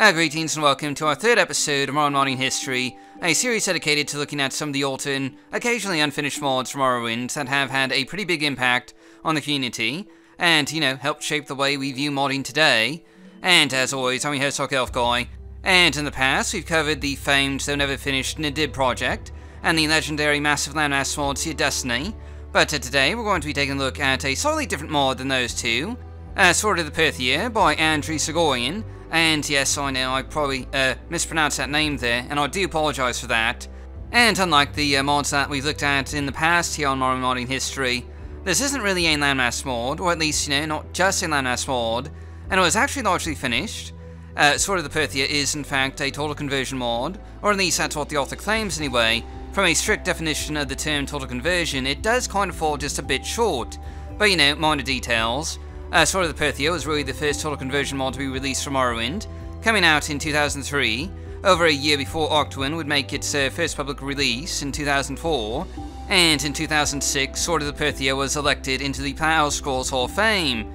Greetings and welcome to our third episode of Morrowind History, a series dedicated to looking at some of the old and occasionally unfinished mods from Morrowind that have had a pretty big impact on the community, and, helped shape the way we view modding today. And as always, I'm your host, Elf Guy, and in the past we've covered the famed, though never finished, Nadib project, and the legendary massive landmass mod, Sea of Destiny, but today we're going to be taking a look at a slightly different mod than those two, Scorched Earth Perithia by Andre Sergoyan. And yes, I know, I probably mispronounced that name there, and I do apologise for that. And unlike the mods that we've looked at in the past here on Morrowind History, this isn't really a landmass mod, or at least, not just a landmass mod, and it was actually largely finished. Scorched Earth Perithia is, in fact, a total conversion mod, or at least that's what the author claims anyway. From a strict definition of the term total conversion, it does kind of fall just a bit short, but minor details. Scorched Earth Perithia was really the first total conversion mod to be released from Morrowind, coming out in 2003, over a year before Octwin would make its first public release in 2004, and in 2006, Scorched Earth Perithia was elected into the Elder Scrolls Hall of Fame.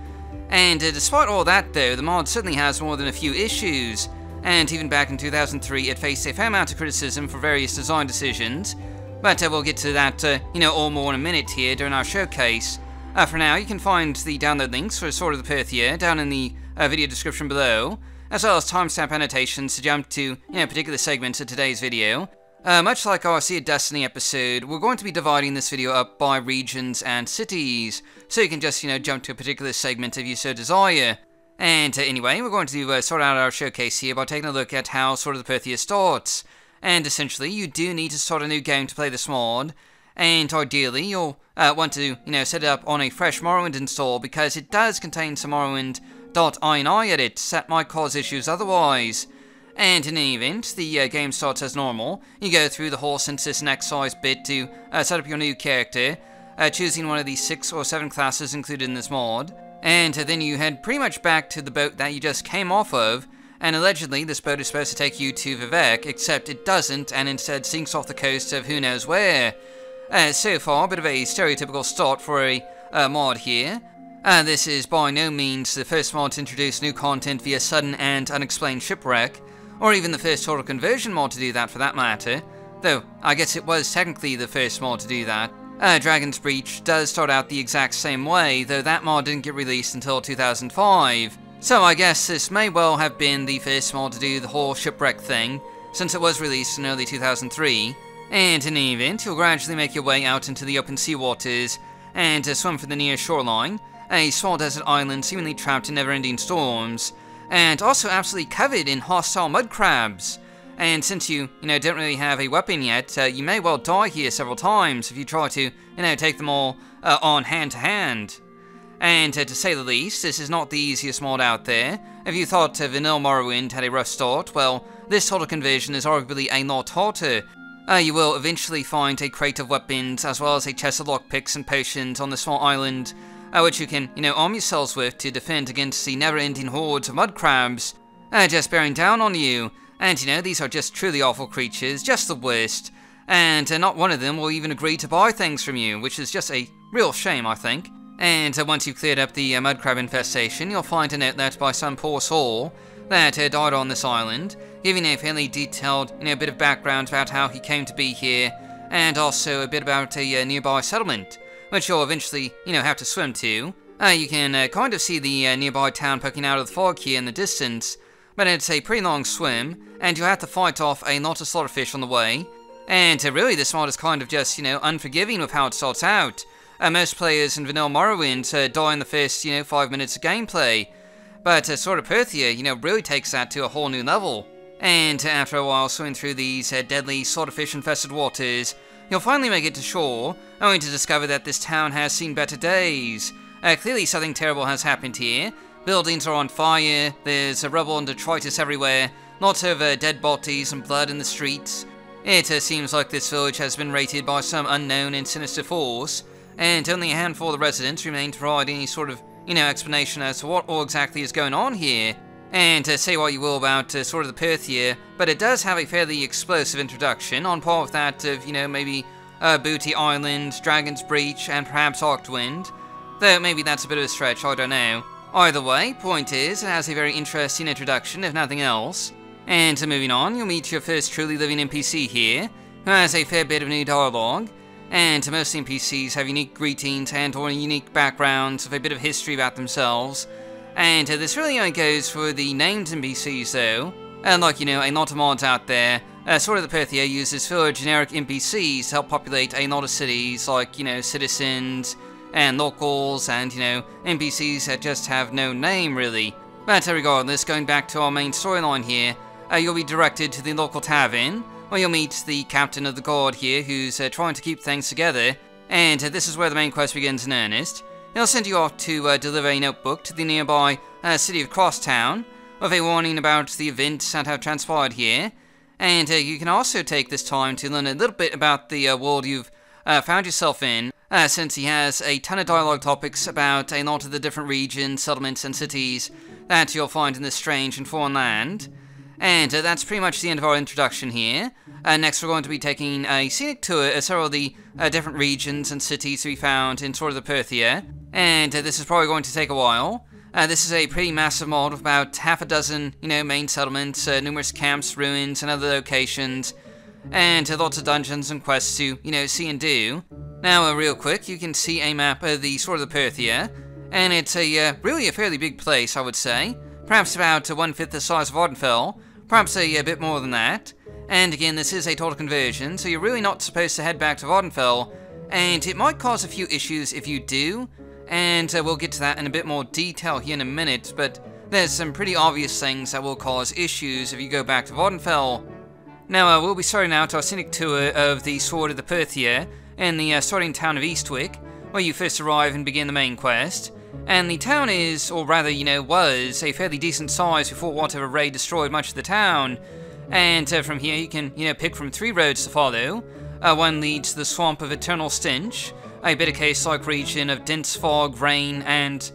And despite all that though, the mod certainly has more than a few issues, and even back in 2003 it faced a fair amount of criticism for various design decisions, but we'll get to that, all more in a minute here during our showcase. For now, you can find the download links for Scorched Earth Perithia down in the video description below, as well as timestamp annotations to jump to, particular segments of today's video. Much like our Sea of Destiny episode, we're going to be dividing this video up by regions and cities, so you can just, jump to a particular segment if you so desire. And anyway, we're going to sort out our showcase here by taking a look at how Scorched Earth Perithia starts. And essentially, you do need to start a new game to play this mod, and ideally you'll want to, set it up on a fresh Morrowind install, because it does contain some Morrowind.ini edits that might cause issues otherwise. And in any event, the game starts as normal. You go through the whole census and excise bit to set up your new character, choosing one of the 6 or 7 classes included in this mod, and then you head pretty much back to the boat that you just came off of, and allegedly this boat is supposed to take you to Vivek, except it doesn't, and instead sinks off the coast of who knows where. So far, a bit of a stereotypical start for a mod here. This is by no means the first mod to introduce new content via sudden and unexplained shipwreck, or even the first total conversion mod to do that for that matter, though I guess it was technically the first mod to do that. Dragon's Breach does start out the exact same way, though that mod didn't get released until 2005, so I guess this may well have been the first mod to do the whole shipwreck thing, since it was released in early 2003. And in any event, you'll gradually make your way out into the open sea waters, and swim for the near shoreline, a small desert island seemingly trapped in never-ending storms, and also absolutely covered in hostile mud crabs. And since you, don't really have a weapon yet, you may well die here several times if you try to, take them all on hand-to-hand. And to say the least, this is not the easiest mod out there. If you thought Vanilla Morrowind had a rough start, well, this total conversion is arguably a lot harder. You will eventually find a crate of weapons, as well as a chest of lockpicks and potions on the small island, which you can, arm yourselves with to defend against the never-ending hordes of mud crabs, just bearing down on you. And, these are just truly awful creatures, just the worst. And not one of them will even agree to buy things from you, which is just a real shame, I think. And once you've cleared up the mud crab infestation, you'll find an outlet by some poor soul that died on this island, giving a fairly detailed, bit of background about how he came to be here, and also a bit about a nearby settlement, which you'll eventually, have to swim to. You can kind of see the nearby town poking out of the fog here in the distance, but it's a pretty long swim, and you'll have to fight off a lot of slaughterfish on the way. And really, this mod is kind of just, unforgiving with how it starts out. Most players in Vanilla Morrowind die in the first, 5 minutes of gameplay, but Scorched Earth Perithia, really takes that to a whole new level. And after a while swimming through these deadly slaughterfish-infested waters, you'll finally make it to shore, only to discover that this town has seen better days. Clearly something terrible has happened here. Buildings are on fire, there's rubble and detritus everywhere, lots of dead bodies and blood in the streets. It seems like this village has been raided by some unknown and sinister force, and only a handful of the residents remain to provide any sort of explanation as to what all exactly is going on here. And say what you will about Scorched Earth Perithia, but it does have a fairly explosive introduction, on par with that of, maybe Booty Island, Dragon's Breach, and perhaps Octwind. Though maybe that's a bit of a stretch, I don't know. Either way, point is, it has a very interesting introduction, if nothing else. And moving on, you'll meet your first truly living NPC here, who has a fair bit of new dialogue, and most NPCs have unique greetings and or unique backgrounds with a bit of history about themselves. And this really only goes for the named NPCs though. Like, a lot of mods out there, Sword of the Perithia uses filler generic NPCs to help populate a lot of cities, like, citizens and locals and, NPCs that just have no name really. But regardless, going back to our main storyline here, you'll be directed to the local tavern, where you'll meet the captain of the guard here, who's trying to keep things together, and this is where the main quest begins in earnest. He'll send you off to deliver a notebook to the nearby city of Crosstown, with a warning about the events that have transpired here, and you can also take this time to learn a little bit about the world you've found yourself in, since he has a ton of dialogue topics about a lot of the different regions, settlements, and cities that you'll find in this strange and foreign land. And that's pretty much the end of our introduction here. Next we're going to be taking a scenic tour of several of the different regions and cities to be found in Sword of the Perithia, and this is probably going to take a while. This is a pretty massive mod with about half a dozen, main settlements, numerous camps, ruins, and other locations, and lots of dungeons and quests to, see and do. Now, real quick, you can see a map of the Sword of the Perithia, and it's really a fairly big place, I would say. Perhaps about 1/5 the size of Vvardenfell, perhaps a bit more than that. And again, this is a total conversion, so you're really not supposed to head back to Vvardenfell, and it might cause a few issues if you do, and we'll get to that in a bit more detail here in a minute, but there's some pretty obvious things that will cause issues if you go back to Vvardenfell. Now, we'll be starting out our scenic tour of the Sword of the Perithia in the starting town of Eastwick, where you first arrive and begin the main quest. And the town is, or rather, was, a fairly decent size before whatever raid destroyed much of the town. And from here you can, pick from 3 roads to follow. One leads to the Swamp of Eternal Stench, a bitter case-like region of dense fog, rain, and,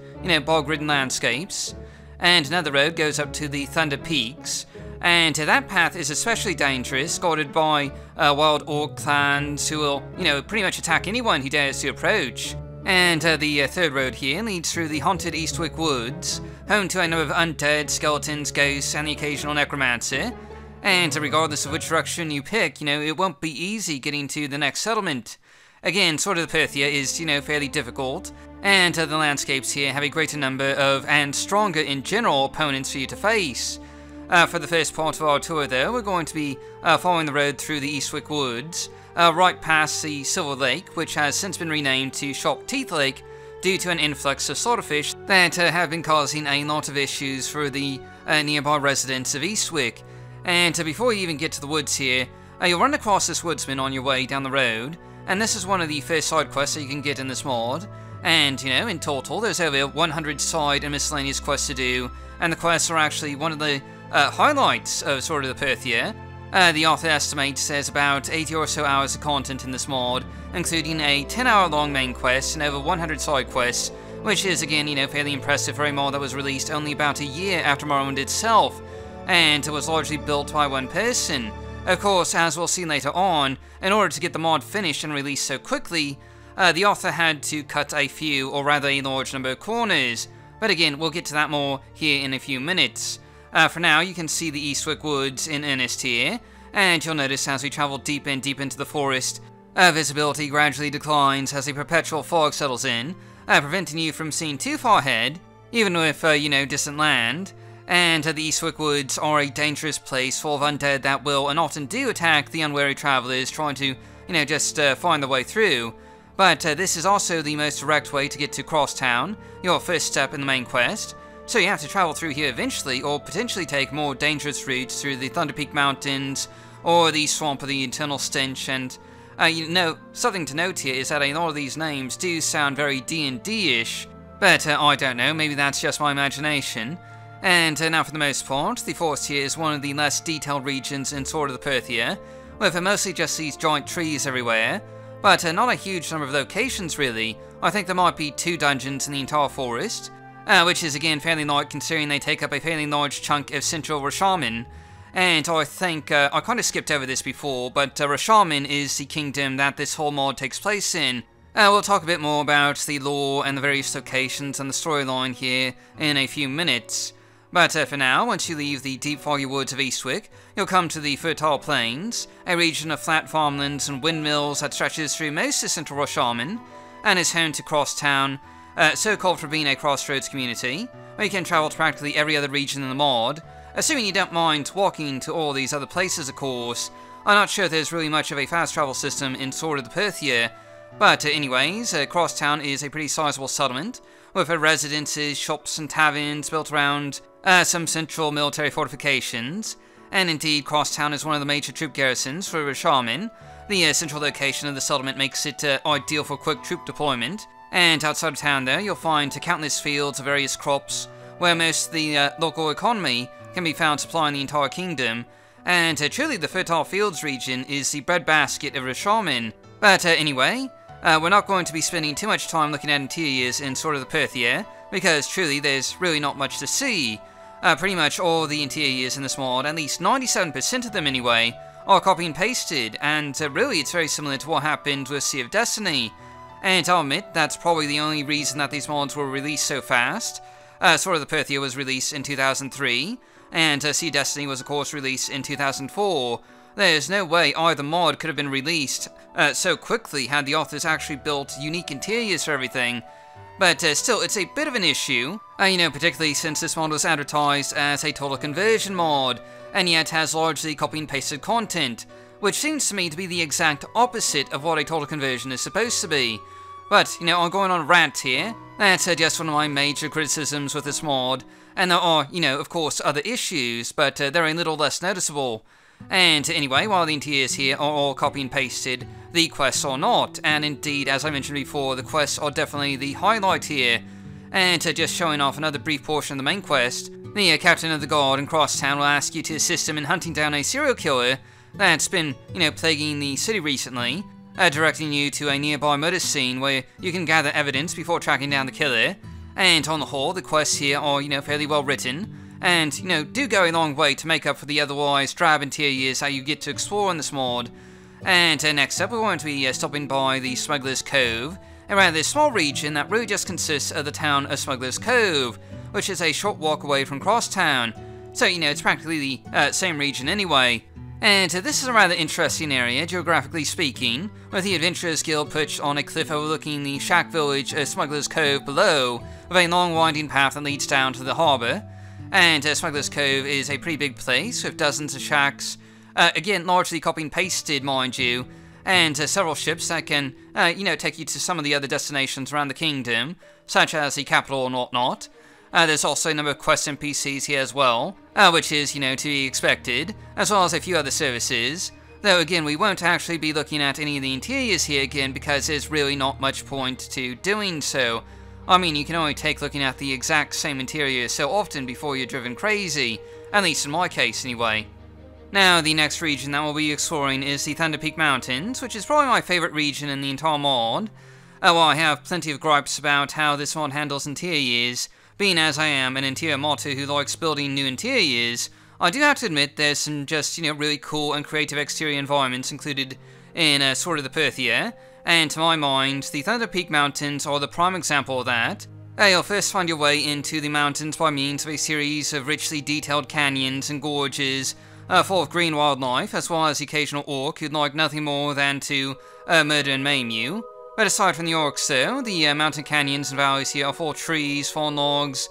bog-ridden landscapes. And another road goes up to the Thunder Peaks, and that path is especially dangerous, guarded by wild orc clans who will, pretty much attack anyone who dares to approach. And the third road here leads through the haunted Eastwick Woods, home to a number of undead, skeletons, ghosts, and the occasional necromancer. And regardless of which direction you pick, it won't be easy getting to the next settlement. Again, Sword of the Perithia is, fairly difficult, and the landscapes here have a greater number of, and stronger in general, opponents for you to face. For the first part of our tour though, we're going to be following the road through the Eastwick Woods, right past the Silver Lake, which has since been renamed to Sharp Teeth Lake due to an influx of slaughterfish that have been causing a lot of issues for the nearby residents of Eastwick. And before you even get to the woods here, you'll run across this woodsman on your way down the road, and this is one of the first side quests that you can get in this mod. And, in total, there's over 100 side and miscellaneous quests to do, and the quests are actually one of the highlights of Sword of the Perithia. The author estimates there's about 80 or so hours of content in this mod, including a 10-hour long main quest and over 100 side quests, which is, again, fairly impressive for a mod that was released only about a year after Morrowind itself, and it was largely built by one person. Of course, as we'll see later on, in order to get the mod finished and released so quickly, the author had to cut a few, or rather a large number of corners, but again, we'll get to that more here in a few minutes. For now, you can see the Eastwick Woods in earnest here, and you'll notice as we travel deep and deep into the forest, visibility gradually declines as a perpetual fog settles in, preventing you from seeing too far ahead, even with, distant land. And the Eastwick Woods are a dangerous place full of undead that will, and often do, attack the unwary travelers trying to, just find their way through. But this is also the most direct way to get to Crosstown, your first step in the main quest. So you have to travel through here eventually, or potentially take more dangerous routes through the Thunder Peak Mountains, or the Swamp of the Eternal Stench, and, something to note here is that a lot of these names do sound very D&D-ish, but I don't know, maybe that's just my imagination. And now for the most part, the forest here is one of the less detailed regions in Sword of the Perithia, with mostly just these giant trees everywhere, but not a huge number of locations really. I think there might be 2 dungeons in the entire forest, which is again fairly light considering they take up a fairly large chunk of central Rashman. And I think, I kind of skipped over this before, but Rashman is the kingdom that this whole mod takes place in. We'll talk a bit more about the lore and the various locations and the storyline here in a few minutes. But for now, once you leave the deep foggy woods of Eastwick, you'll come to the fertile plains, a region of flat farmlands and windmills that stretches through most of central Rashman, and is home to Crosstown, so called for being a crossroads community, where you can travel to practically every other region in the mod, assuming you don't mind walking to all these other places, of course. I'm not sure there's really much of a fast travel system in sort of the Perithia, but anyways, Crosstown is a pretty sizable settlement, with residences, shops and taverns built around some central military fortifications, and indeed Crosstown is one of the major troop garrisons for Rashman. The central location of the settlement makes it ideal for quick troop deployment, and outside of town there you'll find countless fields of various crops, where most of the local economy can be found supplying the entire kingdom, and truly the fertile fields region is the breadbasket of Rashman. But anyway, we're not going to be spending too much time looking at interiors in sort of the Perithia, because truly there's really not much to see. Pretty much all the interiors in this mod, at least 97% of them anyway, are copy and pasted, and really it's very similar to what happened with Sea of Destiny. And I'll admit, that's probably the only reason that these mods were released so fast. Sword of the Perithia was released in 2003, and Sea of Destiny was of course released in 2004. There's no way either mod could have been released so quickly had the authors actually built unique interiors for everything. But still, it's a bit of an issue, particularly since this mod was advertised as a total conversion mod, and yet has largely copy and pasted content, which seems to me to be the exact opposite of what a total conversion is supposed to be. But, I'm going on a rant here. That's just one of my major criticisms with this mod, and there are, of course, other issues, but they're a little less noticeable. And anyway, while the interiors here are all copy and pasted, the quests are not, and indeed, as I mentioned before, the quests are definitely the highlight here. And just showing off another brief portion of the main quest, the captain of the guard in Crosstown will ask you to assist him in hunting down a serial killer that's been, plaguing the city recently, directing you to a nearby murder scene where you can gather evidence before tracking down the killer. And on the whole, the quests here are, fairly well written, and, do go a long way to make up for the otherwise drab interiors that you get to explore in this mod. And next up, we're going to be stopping by the Smuggler's Cove, around this small region that really just consists of the town of Smuggler's Cove, which is a short walk away from Crosstown. So, it's practically the same region anyway. And this is a rather interesting area, geographically speaking, with the Adventurers Guild perched on a cliff overlooking the shack village of Smuggler's Cove below, with a long winding path that leads down to the harbour. And Smuggler's Cove is a pretty big place, with dozens of shacks, again largely copy and pasted mind you, and several ships that can, take you to some of the other destinations around the kingdom, such as the capital and whatnot. There's also a number of quest NPCs here as well, which is, to be expected, as well as a few other services. Though again, we won't actually be looking at any of the interiors here again because there's really not much point to doing so. I mean, you can only take looking at the exact same interior so often before you're driven crazy, at least in my case anyway. Now, the next region that we'll be exploring is the Thunder Peak Mountains, which is probably my favourite region in the entire mod. While I have plenty of gripes about how this mod handles interiors, being as I am an interior modder who likes building new interiors, I do have to admit there's some just, really cool and creative exterior environments included in Sword of the Perithia, and to my mind, the Thunder Peak Mountains are the prime example of that. You'll first find your way into the mountains by means of a series of richly detailed canyons and gorges, full of green wildlife, as well as the occasional orc who'd like nothing more than to murder and maim you. But aside from the orcs though, the mountain canyons and valleys here are full of trees, fallen logs,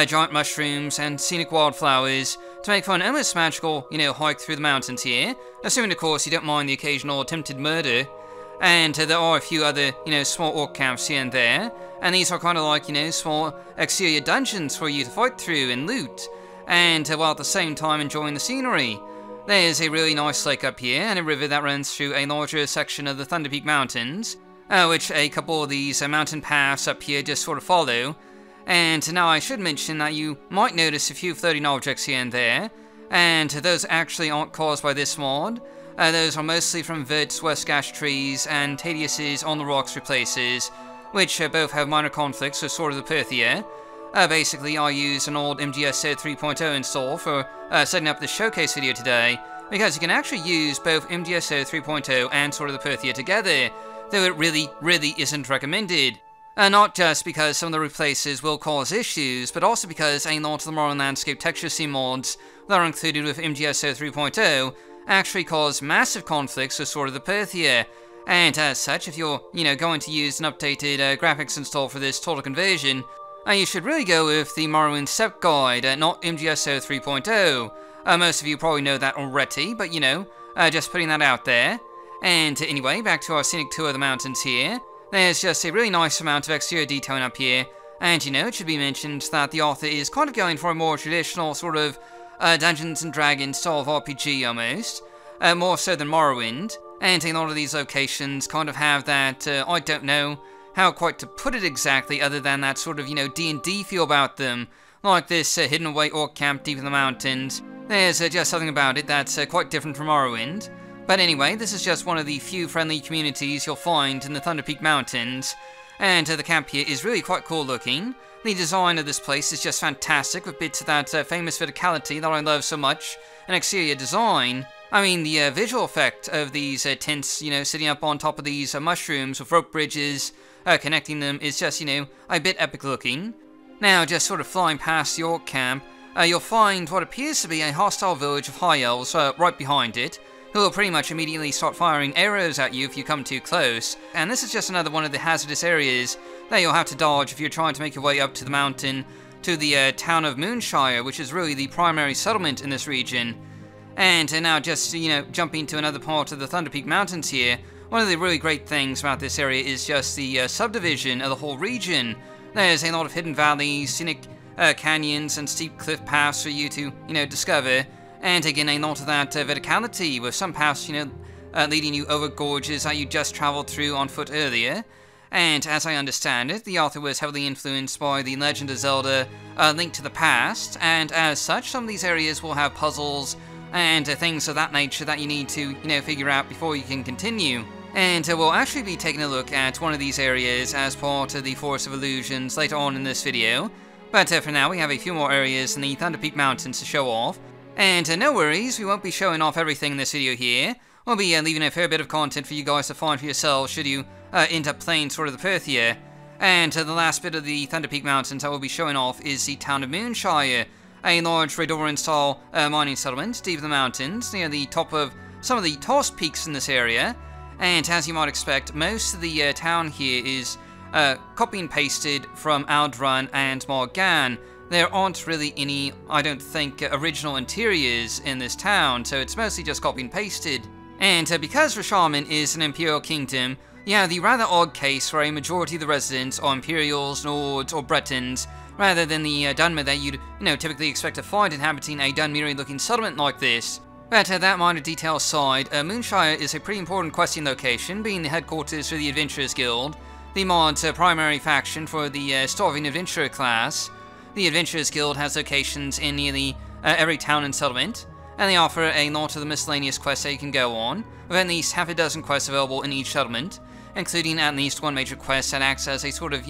giant mushrooms, and scenic wildflowers to make for an almost magical, hike through the mountains here, assuming of course you don't mind the occasional attempted murder. And there are a few other, small orc camps here and there, and these are kind of like, small exterior dungeons for you to fight through and loot, and while at the same time enjoying the scenery. There's a really nice lake up here, and a river that runs through a larger section of the Thunder Peak Mountains, which a couple of these mountain paths up here just sort of follow. And now I should mention that you might notice a few floating objects here and there, and those actually aren't caused by this mod. Those are mostly from Vert's Westgash trees and Tadius's On the Rocks replaces, which both have minor conflicts with Sword of the Perithia. Basically, I used an old MGSO 3.0 install for setting up this showcase video today, because you can actually use both MGSO 3.0 and Sword of the Perithia together, though it really isn't recommended. Not just because some of the root places will cause issues, but also because a lot of the Morrowind landscape texture scene mods that are included with MGSO 3.0 actually cause massive conflicts with sort of the Perithia. And as such, if you're, going to use an updated graphics install for this total conversion, you should really go with the Morrowind Summit guide, not MGSO 3.0. Most of you probably know that already, but just putting that out there. And anyway, back to our scenic tour of the mountains here. There's just a really nice amount of exterior detailing up here, and it should be mentioned that the author is kind of going for a more traditional sort of Dungeons and Dragons style of RPG almost, more so than Morrowind, and a lot of these locations kind of have that, I don't know how quite to put it exactly other than that sort of, D&D feel about them, like this hidden away orc camp deep in the mountains. There's just something about it that's quite different from Morrowind. But anyway, this is just one of the few friendly communities you'll find in the Thunder Peak Mountains, and the camp here is really quite cool looking. The design of this place is just fantastic, with bits of that famous verticality that I love so much, and exterior design. I mean, the visual effect of these tents, sitting up on top of these mushrooms with rope bridges connecting them is just, a bit epic looking. Now, just sort of flying past the orc camp, you'll find what appears to be a hostile village of high elves right behind it, who will pretty much immediately start firing arrows at you if you come too close, and this is just another one of the hazardous areas that you'll have to dodge if you're trying to make your way up to the mountain to the town of Shire, which is really the primary settlement in this region. And now just, jumping to another part of the Thunder Peak Mountains here, one of the really great things about this area is just the subdivision of the whole region. There's a lot of hidden valleys, scenic canyons, and steep cliff paths for you to, discover. And again, a lot of that verticality, with some paths, leading you over gorges that you just traveled through on foot earlier. And as I understand it, the author was heavily influenced by the Legend of Zelda, Link to the Past, and as such, some of these areas will have puzzles and things of that nature that you need to, figure out before you can continue. And we'll actually be taking a look at one of these areas as part of the Forest of Illusions later on in this video. But for now, we have a few more areas in the Thunder Peak Mountains to show off. And no worries, we won't be showing off everything in this video here. We'll be leaving a fair bit of content for you guys to find for yourselves should you end up playing sort of the Perithia. And the last bit of the Thunder Peak Mountains I will be showing off is the town of Shire, a large Redoran-style mining settlement deep in the mountains, near the top of some of the tallest peaks in this area. And as you might expect, most of the town here is copy and pasted from Aldrun and Morgan. There aren't really any, I don't think, original interiors in this town, so it's mostly just copy and pasted. And because Rashman is an imperial kingdom, you have the rather odd case where a majority of the residents are Imperials, Nords, or Bretons, rather than the Dunmer that you'd, typically expect to find inhabiting a Dunmeri-looking settlement like this. But that minor detail aside, Moonshire is a pretty important questing location, being the headquarters for the Adventurers Guild, the mod's primary faction for the Starving Adventurer class. The Adventurers Guild has locations in nearly every town and settlement, and they offer a lot of the miscellaneous quests that you can go on, with at least half a dozen quests available in each settlement, including at least one major quest that acts as a sort of,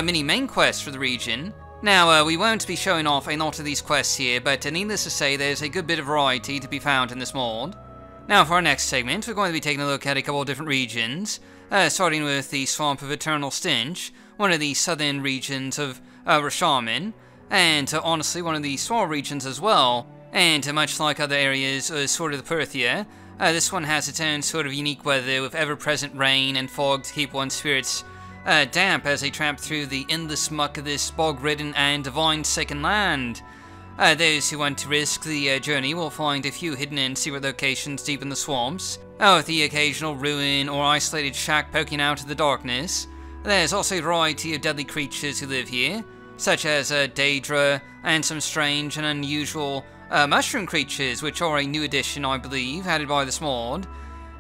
mini main quest for the region. Now, we won't be showing off a lot of these quests here, but needless to say, there's a good bit of variety to be found in this mod. Now, for our next segment, we're going to be taking a look at a couple of different regions, starting with the Swamp of Eternal Stench, one of the southern regions of Rashman, and honestly one of the small regions as well. And much like other areas, sort of the Perithia, this one has its own sort of unique weather with ever-present rain and fog to keep one's spirits damp as they tramp through the endless muck of this bog-ridden and divine-forsaken land. Those who want to risk the journey will find a few hidden and secret locations deep in the swamps, with the occasional ruin or isolated shack poking out of the darkness. There's also a variety of deadly creatures who live here, such as Daedra and some strange and unusual mushroom creatures, which are a new addition, I believe, added by this mod.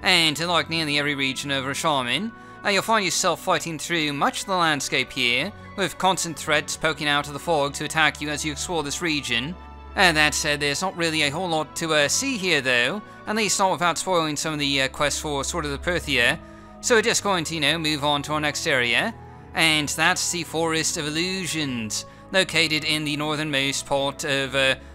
And like nearly every region of Rashman, you'll find yourself fighting through much of the landscape here, with constant threats poking out of the fog to attack you as you explore this region. That said, there's not really a whole lot to see here though, at least not without spoiling some of the quests for sort of the Perithia. So we're just going to, move on to our next area, and that's the Forest of Illusions, located in the northernmost part of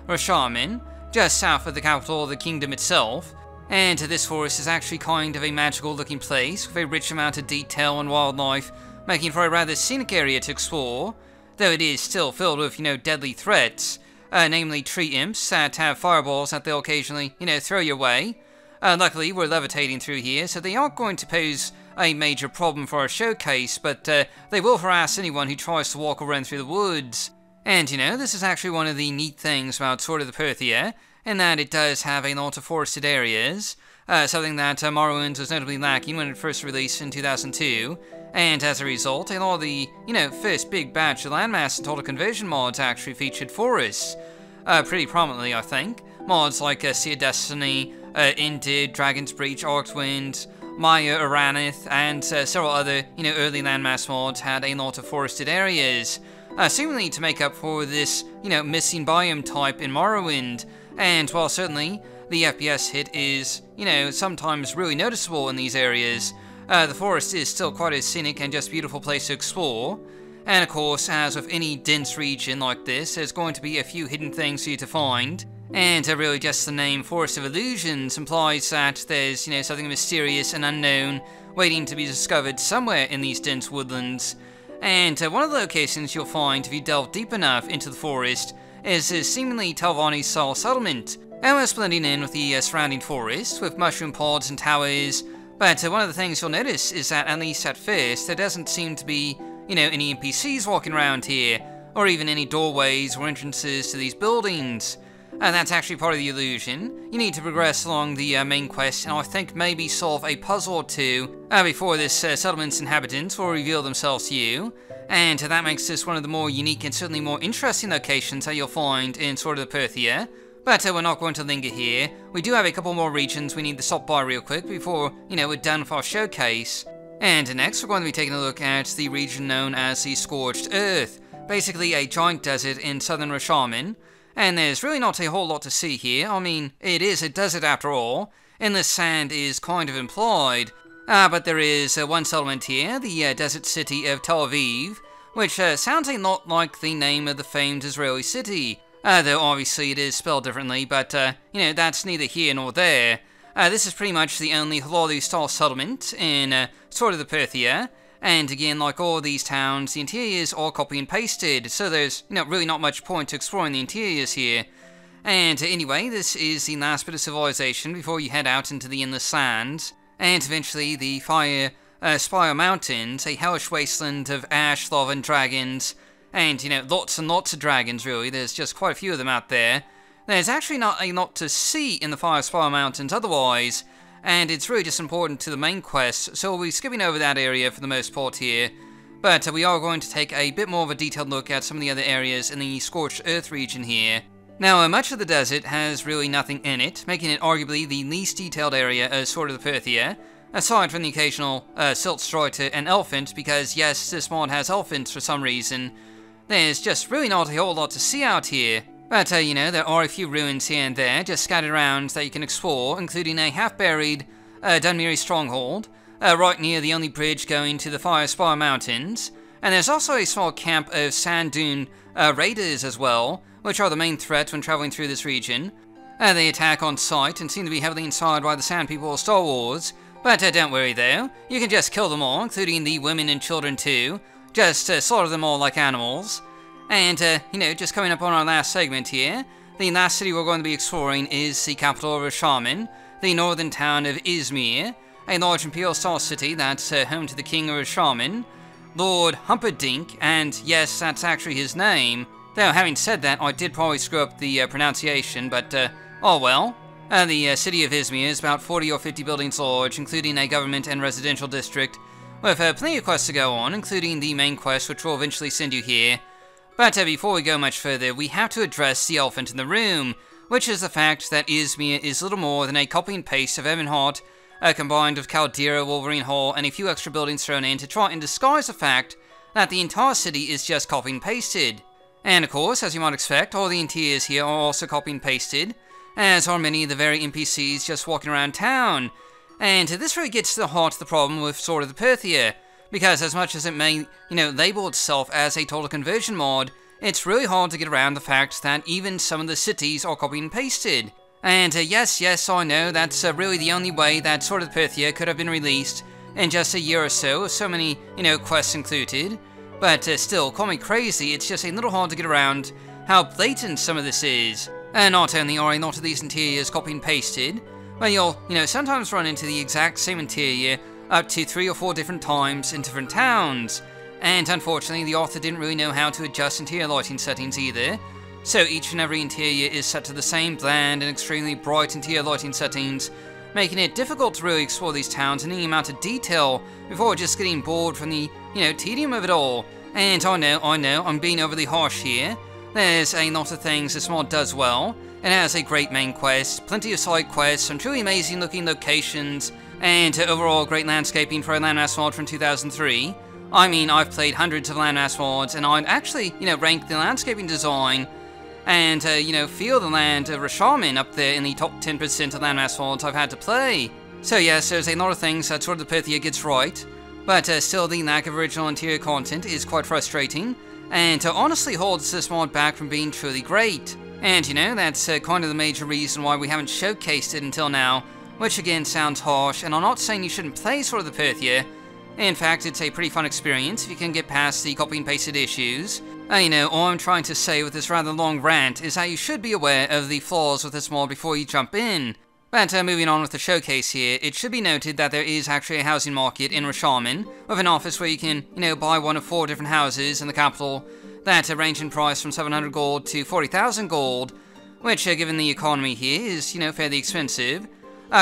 Rashman, just south of the capital of the kingdom itself. And this forest is actually kind of a magical looking place, with a rich amount of detail and wildlife making for a rather scenic area to explore, though it is still filled with, deadly threats, namely tree imps that have fireballs that they'll occasionally, throw your way. Luckily, we're levitating through here, so they aren't going to pose a major problem for our showcase, but they will harass anyone who tries to walk or run through the woods. And, this is actually one of the neat things about Sword of the Perithia, in that it does have a lot of forested areas, something that Morrowind was notably lacking when it first released in 2002, and as a result, a lot of the, first big batch of landmass and total conversion mods actually featured forests, pretty prominently, I think. Mods like Sea of Destiny, Indid, Dragon's Breach, Arcwind, Maya, Aranith, and several other, early landmass mods had a lot of forested areas, seemingly to make up for this, missing biome type in Morrowind. And while certainly the FPS hit is, sometimes really noticeable in these areas, the forest is still quite a scenic and just beautiful place to explore. And of course, as with any dense region like this, there's going to be a few hidden things for you to find. And really just the name Forest of Illusions implies that there's, something mysterious and unknown waiting to be discovered somewhere in these dense woodlands. And one of the locations you'll find if you delve deep enough into the forest is this seemingly Telvanni-style settlement, almost blending in with the surrounding forest, with mushroom pods and towers. But one of the things you'll notice is that, at least at first, there doesn't seem to be, any NPCs walking around here, or even any doorways or entrances to these buildings. And that's actually part of the illusion. You need to progress along the main quest, and I think maybe solve a puzzle or two before this settlement's inhabitants will reveal themselves to you. And that makes this one of the more unique and certainly more interesting locations that you'll find in Sword of the Perithia. But we're not going to linger here. We do have a couple more regions we need to stop by real quick before, we're done with our showcase. And next we're going to be taking a look at the region known as the Scorched Earth, basically a giant desert in southern Rashman. And there's really not a whole lot to see here. I mean, it is a desert after all, and the sand is kind of implied. But there is one settlement here, the desert city of Telaveve, which sounds a lot like the name of the famed Israeli city. Though obviously it is spelled differently, but, that's neither here nor there. This is pretty much the only Halalu-style settlement in Sword of the Perithia, and again, like all of these towns, the interiors are copy and pasted, so there's, really not much point to exploring the interiors here. And anyway, this is the last bit of civilization before you head out into the endless sands, and eventually the Fire Spire Mountains, a hellish wasteland of ash, lava, and dragons. And, lots and lots of dragons, really. There's just quite a few of them out there. There's actually not a lot to see in the Fire Spire Mountains otherwise, and it's really just important to the main quest, so we'll be skipping over that area for the most part here. But we are going to take a bit more of a detailed look at some of the other areas in the Scorched Earth region here. Now, much of the desert has really nothing in it, making it arguably the least detailed area of Sword of the Perithia, aside from the occasional silt strider and elephant, because yes, this mod has elephants for some reason. There's just really not a whole lot to see out here. But, there are a few ruins here and there, just scattered around that you can explore, including a half-buried Dunmiri stronghold, right near the only bridge going to the Fire Spire Mountains. And there's also a small camp of sand dune raiders as well, which are the main threat when traveling through this region. They attack on sight and seem to be heavily inspired by the Sand People of Star Wars. But don't worry though, you can just kill them all, including the women and children too. Just slaughter them all like animals. And, just coming up on our last segment here, the last city we're going to be exploring is the capital of Rashman, the northern town of Izmir, a large imperial-style city that's home to the king of Rashman, Lord Humperdinck, and yes, that's actually his name. Though, having said that, I did probably screw up the pronunciation, but, oh well. The city of Izmir is about 40 or 50 buildings large, including a government and residential district, with plenty of quests to go on, including the main quest, which will eventually send you here. But before we go much further, we have to address the elephant in the room, which is the fact that Izmir is little more than a copy and paste of Evenhart, combined with Caldera, Wolverine Hall, and a few extra buildings thrown in to try and disguise the fact that the entire city is just copy and pasted. And of course, as you might expect, all the interiors here are also copy and pasted, as are many of the very NPCs just walking around town. And this really gets to the heart of the problem with Sword of the Perithia, because as much as it may, label itself as a total conversion mod, it's really hard to get around the fact that even some of the cities are copy and pasted. And yes, I know, that's really the only way that Sword of the Perithia could have been released in just a year or so, so many, quests included. But still, call me crazy, it's just a little hard to get around how blatant some of this is. And not only are a lot of these interiors copy and pasted, but you'll, sometimes run into the exact same interior up to 3 or 4 different times in different towns. And unfortunately, the author didn't really know how to adjust interior lighting settings either. So each and every interior is set to the same bland and extremely bright interior lighting settings, making it difficult to really explore these towns in any amount of detail before just getting bored from the, tedium of it all. And I know, I'm being overly harsh here. There's a lot of things this mod does well. It has a great main quest, plenty of side quests, some truly amazing looking locations, and overall great landscaping for a landmass mod from 2003. I mean, I've played hundreds of landmass mods, and I'd actually, rank the landscaping design and, feel the land of Rashman up there in the top 10% of landmass mods I've had to play. So yes, there's a lot of things that sort of the Perithia gets right, but still the lack of original interior content is quite frustrating, and honestly holds this mod back from being truly great. And that's kind of the major reason why we haven't showcased it until now, which again sounds harsh, and I'm not saying you shouldn't play Sword of the Perithia. In fact, it's a pretty fun experience if you can get past the copy and pasted issues. All I'm trying to say with this rather long rant is that you should be aware of the flaws with this mod before you jump in. But moving on with the showcase here, it should be noted that there is actually a housing market in Rashman, with an office where you can, buy one of 4 different houses in the capital that range in price from 700 gold to 40,000 gold, which, given the economy here, is, fairly expensive.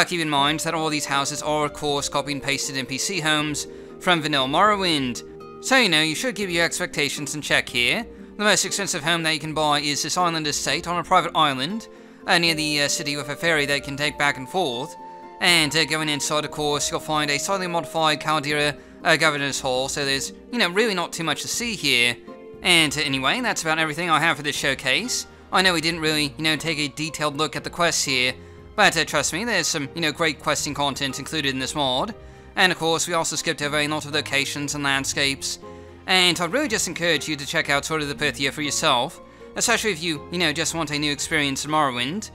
Keep in mind that all these houses are, of course, copy and pasted NPC homes from vanilla Morrowind. So, you should give your expectations in check here. The most expensive home that you can buy is this island estate on a private island, near the city with a ferry that you can take back and forth. And going inside, of course, you'll find a slightly modified Caldera governance hall, so there's, really not too much to see here. And anyway, that's about everything I have for this showcase. I know we didn't really, take a detailed look at the quests here, but trust me, there's some, great questing content included in this mod. And of course, we also skipped over a lot of locations and landscapes. And I'd really just encourage you to check out Sword of the Perithia for yourself, especially if you, just want a new experience in Morrowind.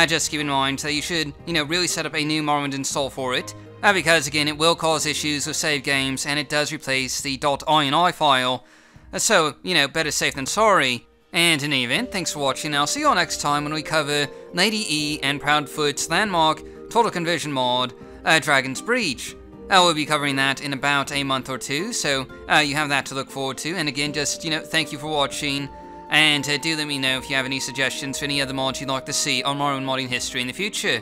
Just keep in mind that you should, really set up a new Morrowind install for it, because again, it will cause issues with save games, and it does replace the .ini file. So, better safe than sorry. And in any event, thanks for watching, I'll see you all next time when we cover Lady E and Proudfoot's landmark Total Conversion mod, Dragon's Breach. We'll be covering that in about a month or 2, so you have that to look forward to. And again, just, thank you for watching, and do let me know if you have any suggestions for any other mods you'd like to see on Morrowind modding history in the future.